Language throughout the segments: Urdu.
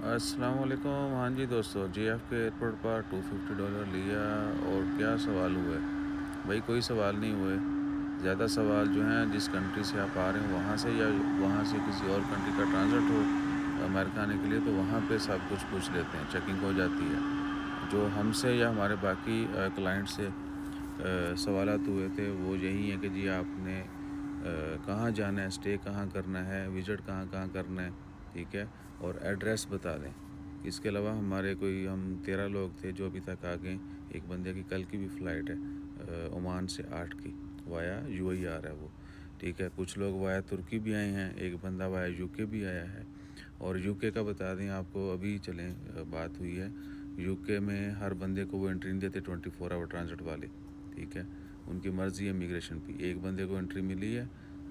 السلام علیکم. ہاں جی دوستو, جی ایف کے ایئرپورٹ پر $250 لیا اور کیا سوال ہوئے؟ بھائی کوئی سوال نہیں ہوئے. زیادہ سوال جو ہیں جس کنٹری سے آپ آ رہے ہیں وہاں سے, یا وہاں سے کسی اور کنٹری کا ٹرانزٹ ہو امریکہ آنے کے لیے, تو وہاں پہ سب کچھ پوچھ لیتے ہیں, چیکنگ ہو جاتی ہے. جو ہم سے یا ہمارے باقی کلائنٹ سے سوالات ہوئے تھے وہ یہی ہیں کہ جی آپ نے کہاں جانا ہے, اسٹے کہاں کرنا ہے, وزٹ کہاں کہاں کرنا ہے, ٹھیک ہے, اور ایڈریس بتا دیں. اس کے علاوہ ہمارے ہم 13 لوگ تھے جو ابھی تک آ گئے. ایک بندے کی کل کی بھی فلائٹ ہے عمان سے 8 کی, وایا یو اے آ رہا ہے وہ, ٹھیک ہے. کچھ لوگ وایا ترکی بھی آئے ہیں, ایک بندہ وایا یو کے بھی آیا ہے. اور یو کے کا بتا دیں آپ کو, ابھی چلیں بات ہوئی ہے, یو کے میں ہر بندے کو وہ انٹری نہیں دیتے 24 آور ٹرانزٹ والے, ٹھیک ہے. ان کی مرضی ہے امیگریشن کی. ایک بندے کو انٹری ملی ہے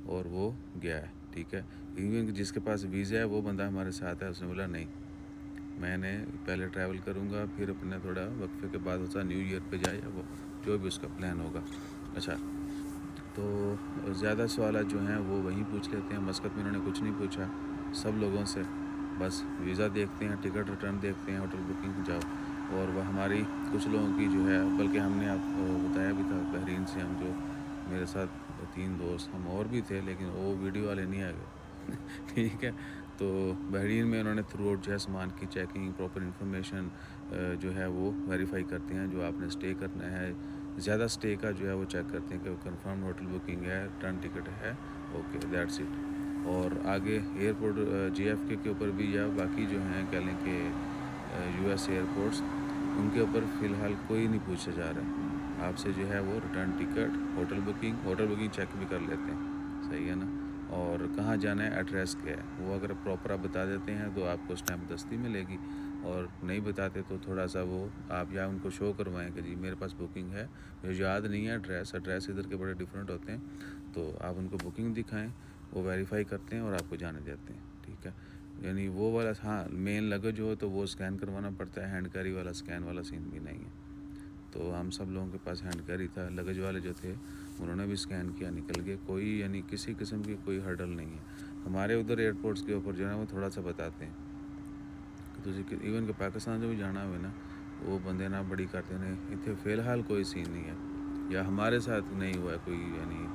اور وہ گیا ہے, ٹھیک ہے. ایون جس کے پاس ویزا ہے وہ بندہ ہمارے ساتھ ہے, اس نے بولا نہیں میں نے پہلے ٹریول کروں گا, پھر اپنے تھوڑا وقفے کے بعد ہوتا نیو ایئر پہ جائے, وہ جو بھی اس کا پلان ہوگا. اچھا, تو زیادہ سوالات جو ہیں وہ وہیں پوچھ لیتے ہیں. مسقط میں انہوں نے کچھ نہیں پوچھا سب لوگوں سے, بس ویزا دیکھتے ہیں, ٹکٹ ریٹرن دیکھتے ہیں, ہوٹل بکنگ جاؤ. اور وہ ہماری کچھ لوگوں کی جو ہے, بلکہ ہم نے آپ کو بتایا بھی تھا بحرین سے, ہم جو میرے ساتھ 3 دوست ہم اور بھی تھے لیکن وہ ویڈیو والے نہیں آ گئے ٹھیک ہے. تو بحرین میں انہوں نے تھرو آؤٹ جو ہے سامان کی چیکنگ, پراپر انفارمیشن جو ہے وہ ویریفائی کرتے ہیں. جو آپ نے اسٹے کرنا ہے, زیادہ اسٹے کا جو ہے وہ چیک کرتے ہیں کہ کنفرم ہوٹل بکنگ ہے, ریٹرن ٹکٹ ہے, اوکے دیٹس اٹ. اور آگے ایئرپورٹ جے ایف کے اوپر بھی, یا باقی جو ہیں کہہ لیں کہ یو ایس ایئرپورٹس, ان کے اوپر فی الحال کوئی نہیں پوچھا جا رہا ہے. آپ سے جو ہے وہ return ticket, hotel booking check بھی کر لیتے ہیں, صحیح ہے نا. اور کہاں جانا ہے, ایڈریس کیا ہے, وہ اگر پراپر آپ بتا دیتے ہیں تو آپ کو اسٹیمپ دستی ملے گی. اور نہیں بتاتے تو تھوڑا سا وہ آپ یا ان کو شو کروائیں کہ جی میرے پاس بکنگ ہے, مجھے یاد نہیں ہے ایڈریس ادھر کے بڑے ڈفرینٹ ہوتے ہیں, تو آپ ان کو بکنگ دکھائیں, وہ ویریفائی کرتے ہیں اور آپ کو جانے دیتے ہیں, ٹھیک ہے. یعنی وہ والا, ہاں مین لگیج ہو تو وہ اسکین کروانا پڑتا ہے, ہینڈ کیری والا اسکین والا سین بھی نہیں ہے. تو ہم سب لوگوں کے پاس ہینڈ کیری تھا. لگیج والے جو تھے انہوں نے بھی اسکین کیا, نکل گئے. کوئی یعنی کسی قسم کی کوئی ہرڈل نہیں ہے. ہمارے ادھر ایئرپورٹس کے اوپر جو ہے نا وہ تھوڑا سا بتاتے ہیں تو ایون کہ پاکستان جو بھی جانا ہوئے نا, وہ بندے نہ بڑی کرتے ہیں. اتنے فی الحال کوئی سین نہیں ہے, یا ہمارے ساتھ نہیں ہوا ہے کوئی یعنی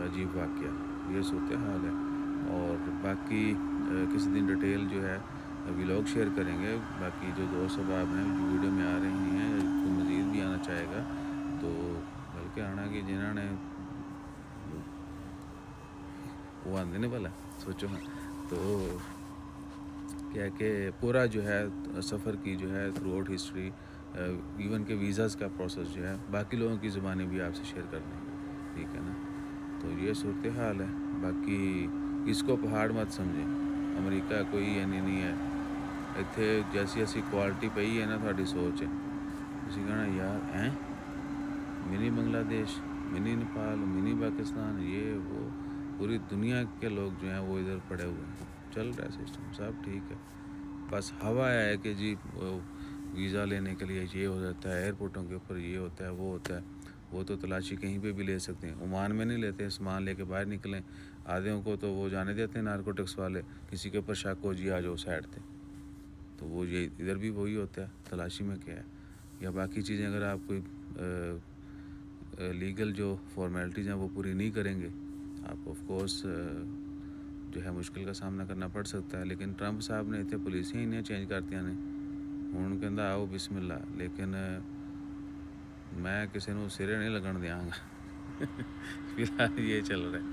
عجیب واقعہ, یہ صورت حال ہے. اور باقی کسی دن ڈیٹیل جو ہے ولاگ شیئر کریں گے. باقی جو دوست احباب ہیں جو ویڈیو میں آ رہے ہیں, کوئی مزید بھی آنا چاہے گا تو بلکہ آنا کہ جنہوں نے وہ آندے نے والا سوچو نا, تو کیا کہ پورا جو ہے سفر کی جو ہے تھرو آؤٹ ہسٹری, ایون کہ ویزاز کا پروسیس جو ہے باقی لوگوں کی زبانیں بھی آپ سے شیئر کر دیں گے, ٹھیک ہے نا. تو یہ صورت حال ہے. باقی اس کو پہاڑ مت سمجھیں, امریکہ کوئی یعنی نہیں ہے. اتنے جیسی ایسی کوالٹی پئی ہے نا, تھوڑی سوچ ہے, اسی کہنا یار منی بنگلہ دیش, منی نیپال, منی پاکستان, یہ وہ پوری دنیا کے لوگ جو ہیں وہ ادھر پڑے ہوئے ہیں. چل رہا ہے سسٹم سب ٹھیک ہے. بس ہوا ہے کہ جی ویزا لینے کے لیے یہ ہو جاتا ہے, ایئرپورٹوں کے اوپر یہ ہوتا ہے وہ ہوتا ہے. وہ تو تلاشی کہیں پہ بھی لے سکتے ہیں, عمان میں نہیں لیتے, سامان لے کے باہر نکلیں. آدھوں کو تو وہ جانے دیتے ہیں نارکوٹکس والے, کسی کے اوپر شک ہو جی آ جاؤ سائڈ تھے, تو وہ یہ ادھر بھی وہی ہوتا ہے. تلاشی میں کیا ہے, یا باقی چیزیں اگر آپ کوئی لیگل جو فارمیلٹیز ہیں وہ پوری نہیں کریں گے, آپ آف کورس جو ہے مشکل کا سامنا کرنا پڑ سکتا ہے. لیکن ٹرمپ صاحب نے اتنے پولیسیں ہی نہیں چینج کرتیاں نے, ہوں کہندا آؤ بسم اللہ, لیکن میں کسی نو سرے نہیں لگن دیاں گا فی الحال یہ چل رہا ہے.